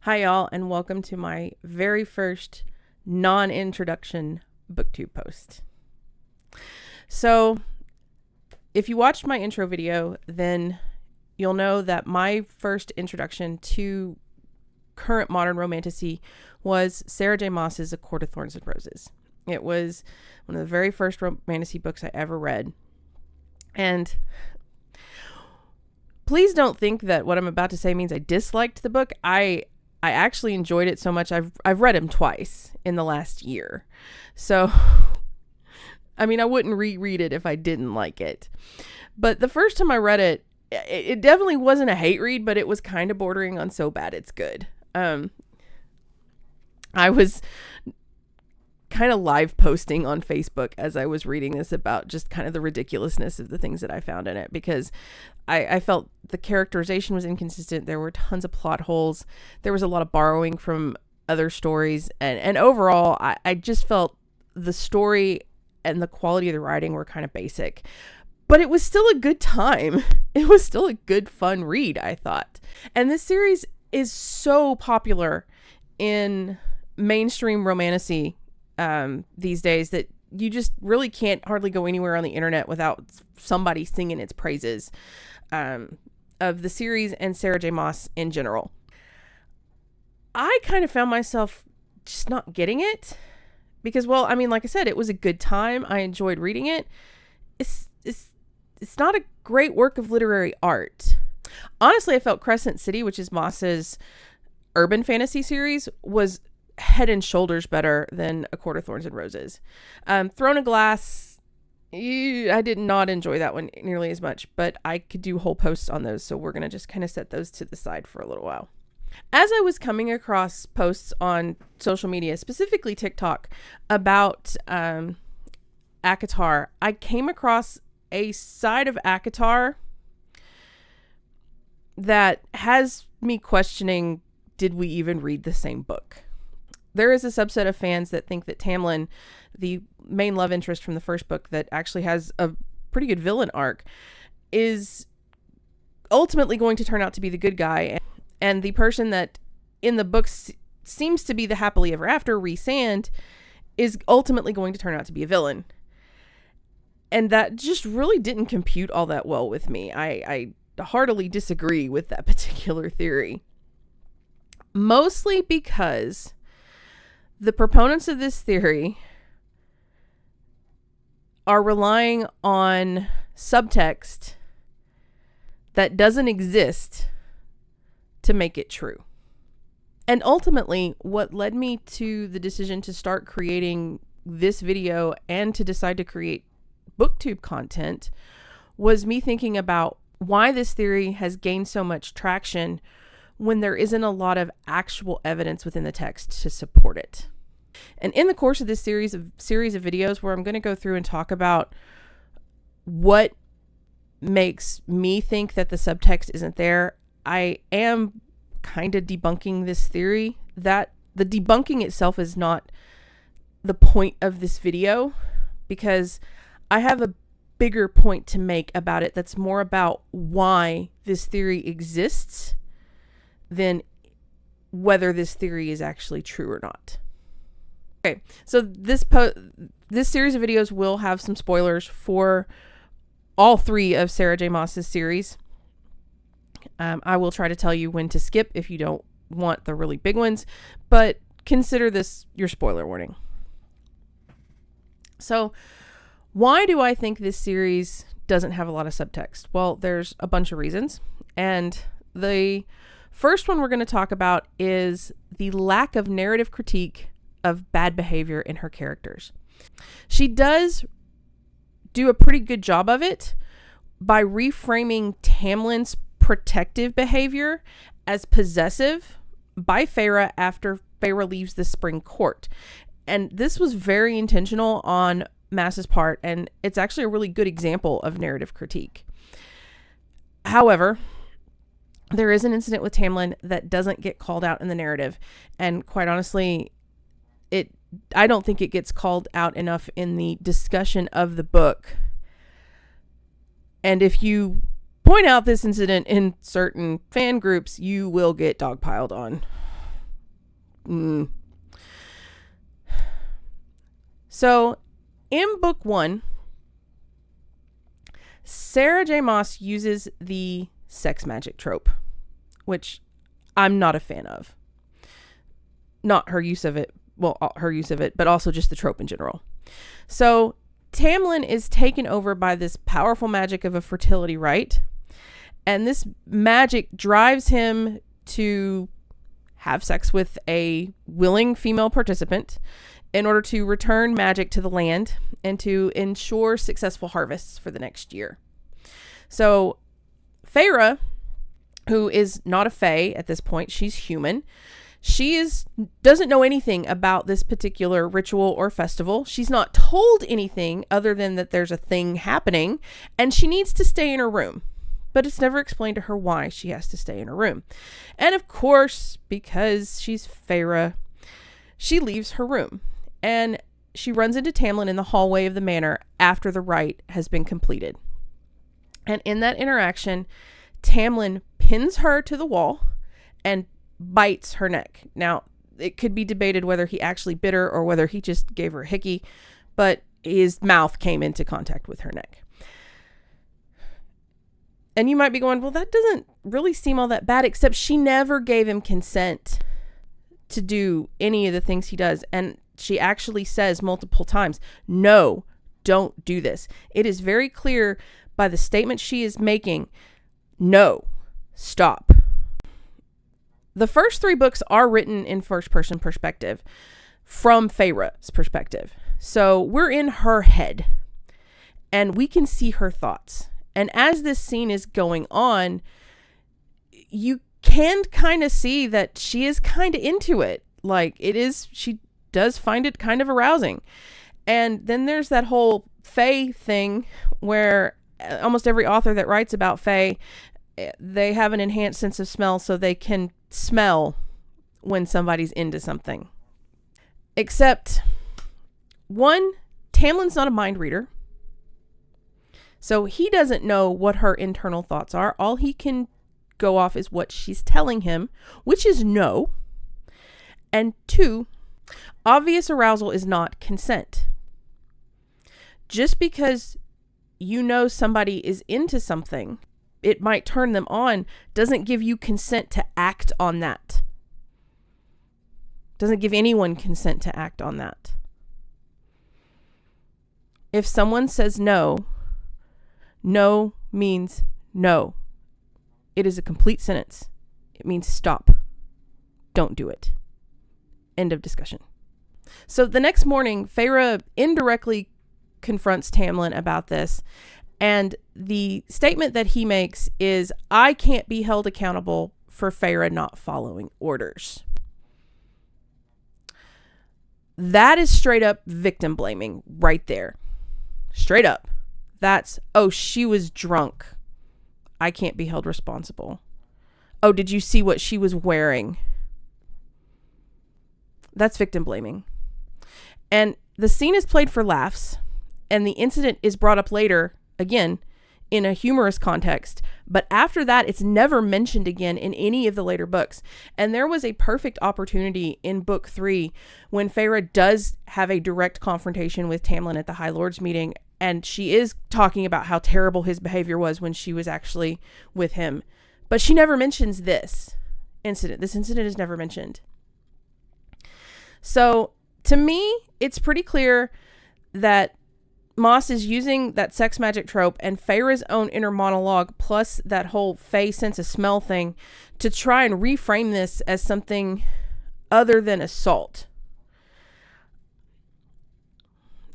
Hi y'all, and welcome to my very first non-introduction BookTube post. So, if you watched my intro video, then you'll know that my first introduction to current modern romantasy was Sarah J. Maas's A Court of Thorns and Roses. It was one of the very first romantasy books I ever read. And please don't think that what I'm about to say means I disliked the book. I actually enjoyed it so much. I've read him twice in the last year. So, I mean, I wouldn't reread it if I didn't like it. But the first time I read it, it definitely wasn't a hate read, but it was kind of bordering on so bad it's good. I was kind of live posting on Facebook as I was reading this about just kind of the ridiculousness of the things that I found in it, because I felt the characterization was inconsistent. There were tons of plot holes. There was a lot of borrowing from other stories. And overall, I just felt the story and the quality of the writing were kind of basic. But it was still a good time. It was still a good, fun read, I thought. And this series is so popular in mainstream romantasy these days that you just really can't hardly go anywhere on the internet without somebody singing its praises of the series and Sarah J. Maas in general. I kind of found myself just not getting it because, well, I mean, like I said, it was a good time. I enjoyed reading it. It's not a great work of literary art. Honestly, I felt Crescent City, which is Maas's urban fantasy series, was head and shoulders better than A Court of Thorns and Roses. Throne of Glass, I did not enjoy that one nearly as much, but I could do whole posts on those, so we're going to just kind of set those to the side for a little while. As I was coming across posts on social media, specifically TikTok, about ACOTAR, I came across a side of ACOTAR that has me questioning, did we even read the same book? There is a subset of fans that think that Tamlin, the main love interest from the first book that actually has a pretty good villain arc, is ultimately going to turn out to be the good guy. And the person that in the books seems to be the happily ever after, Rhysand, is ultimately going to turn out to be a villain. And that just really didn't compute all that well with me. I heartily disagree with that particular theory. Mostly because the proponents of this theory are relying on subtext that doesn't exist to make it true. And ultimately, what led me to the decision to start creating this video and to decide to create BookTube content was me thinking about why this theory has gained so much traction when there isn't a lot of actual evidence within the text to support it. And in the course of this series of videos where I'm going to go through and talk about what makes me think that the subtext isn't there, I am kind of debunking this theory. That the debunking itself is not the point of this video, because I have a bigger point to make about it that's more about why this theory exists than whether this theory is actually true or not. Okay, so this series of videos will have some spoilers for all three of Sarah J. Maas's series. I will try to tell you when to skip if you don't want the really big ones, but consider this your spoiler warning. So, why do I think this series doesn't have a lot of subtext? Well, there's a bunch of reasons, and the first one we're going to talk about is the lack of narrative critique of bad behavior in her characters. She does do a pretty good job of it by reframing Tamlin's protective behavior as possessive by Feyre after Feyre leaves the Spring Court. And this was very intentional on Maas's part, and it's actually a really good example of narrative critique. However, there is an incident with Tamlin that doesn't get called out in the narrative, and quite honestly, I don't think it gets called out enough in the discussion of the book. And if you point out this incident in certain fan groups, you will get dogpiled on. So in book 1, Sarah J. Maas uses the sex magic trope, which I'm not a fan of. Not her use of it, but also just the trope in general. So Tamlin is taken over by this powerful magic of a fertility rite, and this magic drives him to have sex with a willing female participant in order to return magic to the land and to ensure successful harvests for the next year. So Feyre, who is not a fae at this point, she's human. Doesn't know anything about this particular ritual or festival. She's not told anything other than that there's a thing happening, and she needs to stay in her room. But it's never explained to her why she has to stay in her room. And of course, because she's Feyre, she leaves her room. And she runs into Tamlin in the hallway of the manor after the rite has been completed. And in that interaction, Tamlin pins her to the wall and bites her neck. Now, it could be debated whether he actually bit her or whether he just gave her a hickey, but his mouth came into contact with her neck. And you might be going, well, that doesn't really seem all that bad, except she never gave him consent to do any of the things he does. And she actually says multiple times, no, don't do this. It is very clear by the statement she is making, no, stop. The first 3 books are written in first-person perspective from Feyre's perspective. So we're in her head and we can see her thoughts. And as this scene is going on, you can kind of see that she is kind of into it. Like she does find it kind of arousing. And then there's that whole fae thing where almost every author that writes about fae, they have an enhanced sense of smell so they can smell when somebody's into something. Except, one, Tamlin's not a mind reader. So he doesn't know what her internal thoughts are. All he can go off is what she's telling him, which is no. And 2, obvious arousal is not consent. Just because you know somebody is into something, it might turn them on, doesn't give you consent to act on that. Doesn't give anyone consent to act on that. If someone says no, no means no. It is a complete sentence. It means stop. Don't do it. End of discussion. So the next morning, Feyre indirectly confronts Tamlin about this. And the statement that he makes is, I can't be held accountable for Feyre not following orders. That is straight up victim blaming right there. Straight up. That's, oh, she was drunk. I can't be held responsible. Oh, did you see what she was wearing? That's victim blaming. And the scene is played for laughs, and the incident is brought up later, again, in a humorous context. But after that, it's never mentioned again in any of the later books. And there was a perfect opportunity in book 3 when Feyre does have a direct confrontation with Tamlin at the High Lords meeting. And she is talking about how terrible his behavior was when she was actually with him. But she never mentions this incident. This incident is never mentioned. So to me, it's pretty clear that Maas is using that sex magic trope and Feyre's own inner monologue plus that whole fae sense of smell thing to try and reframe this as something other than assault.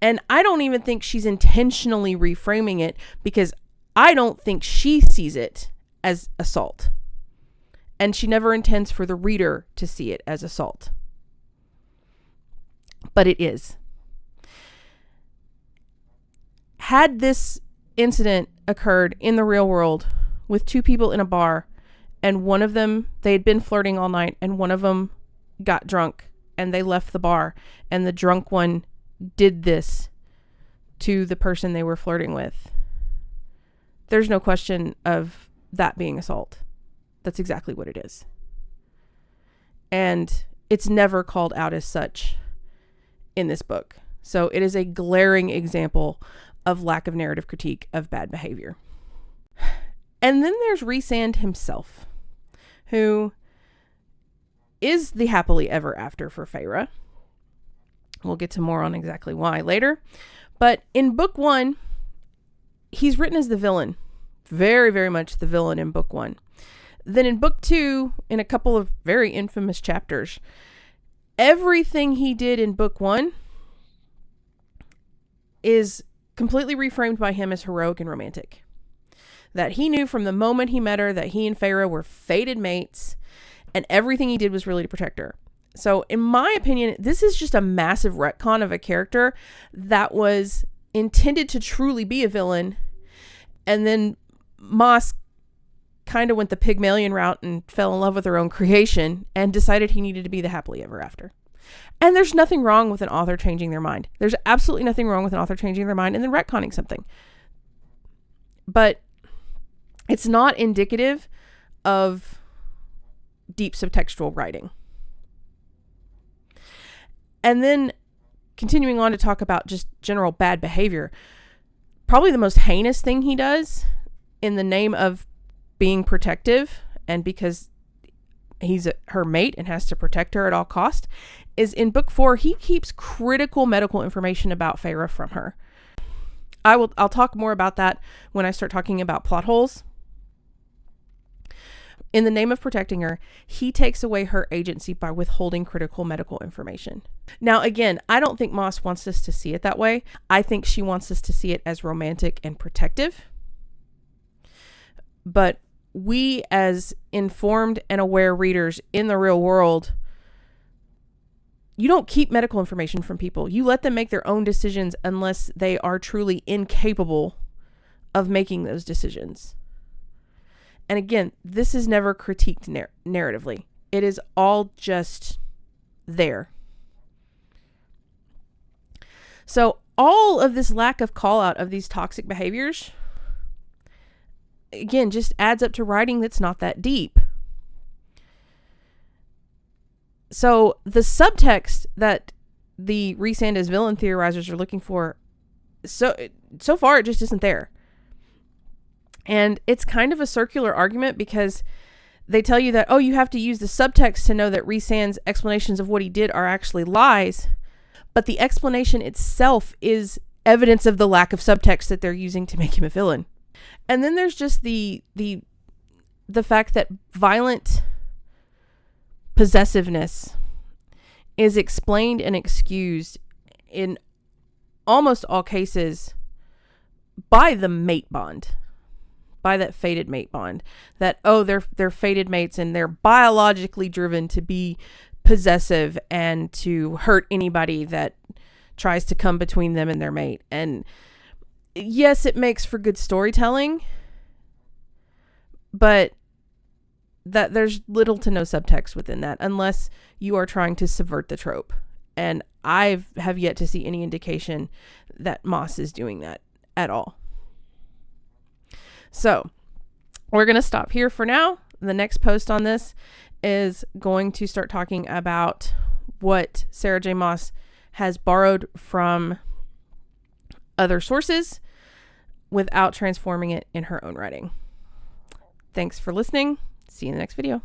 And I don't even think she's intentionally reframing it, because I don't think she sees it as assault. And she never intends for the reader to see it as assault. But it is. Had this incident occurred in the real world with 2 people in a bar, and one of them, they had been flirting all night, and one of them got drunk and they left the bar, and the drunk one did this to the person they were flirting with, there's no question of that being assault. That's exactly what it is. And it's never called out as such in this book. So it is a glaring example of lack of narrative critique of bad behavior. And then there's Rhysand himself, who is the happily ever after for Feyre. We'll get to more on exactly why later. But in book 1, he's written as the villain. Very, very much the villain in book 1. Then in book 2, in a couple of very infamous chapters, everything he did in book 1 is completely reframed by him as heroic and romantic. That he knew from the moment he met her that he and Feyre were fated mates, and everything he did was really to protect her. So in my opinion, this is just a massive retcon of a character that was intended to truly be a villain, and then Maas kind of went the Pygmalion route and fell in love with her own creation and decided he needed to be the happily ever after. And there's nothing wrong with an author changing their mind. There's absolutely nothing wrong with an author changing their mind and then retconning something. But it's not indicative of deep subtextual writing. And then continuing on to talk about just general bad behavior, probably the most heinous thing he does in the name of being protective and because he's her mate and has to protect her at all cost is in book 4, he keeps critical medical information about Feyre from her. I'll talk more about that when I start talking about plot holes. In the name of protecting her, he takes away her agency by withholding critical medical information. Now, again, I don't think Maas wants us to see it that way. I think she wants us to see it as romantic and protective. But we, as informed and aware readers in the real world, you don't keep medical information from people. You let them make their own decisions unless they are truly incapable of making those decisions. And again, this is never critiqued narratively. It is all just there. So all of this lack of call out of these toxic behaviors, again, just adds up to writing that's not that deep. So the subtext that the Rhysand as villain theorizers are looking for, so far it just isn't there. And it's kind of a circular argument because they tell you that, oh, you have to use the subtext to know that Rhysand's explanations of what he did are actually lies. But the explanation itself is evidence of the lack of subtext that they're using to make him a villain. And then there's just the fact that violent possessiveness is explained and excused in almost all cases by the mate bond. By that fated mate bond, that, oh, they're fated mates and they're biologically driven to be possessive and to hurt anybody that tries to come between them and their mate. And yes, it makes for good storytelling, but that there's little to no subtext within that unless you are trying to subvert the trope. And I have yet to see any indication that Maas is doing that at all. So we're going to stop here for now. The next post on this is going to start talking about what Sarah J. Maas has borrowed from other sources without transforming it in her own writing. Thanks for listening. See you in the next video.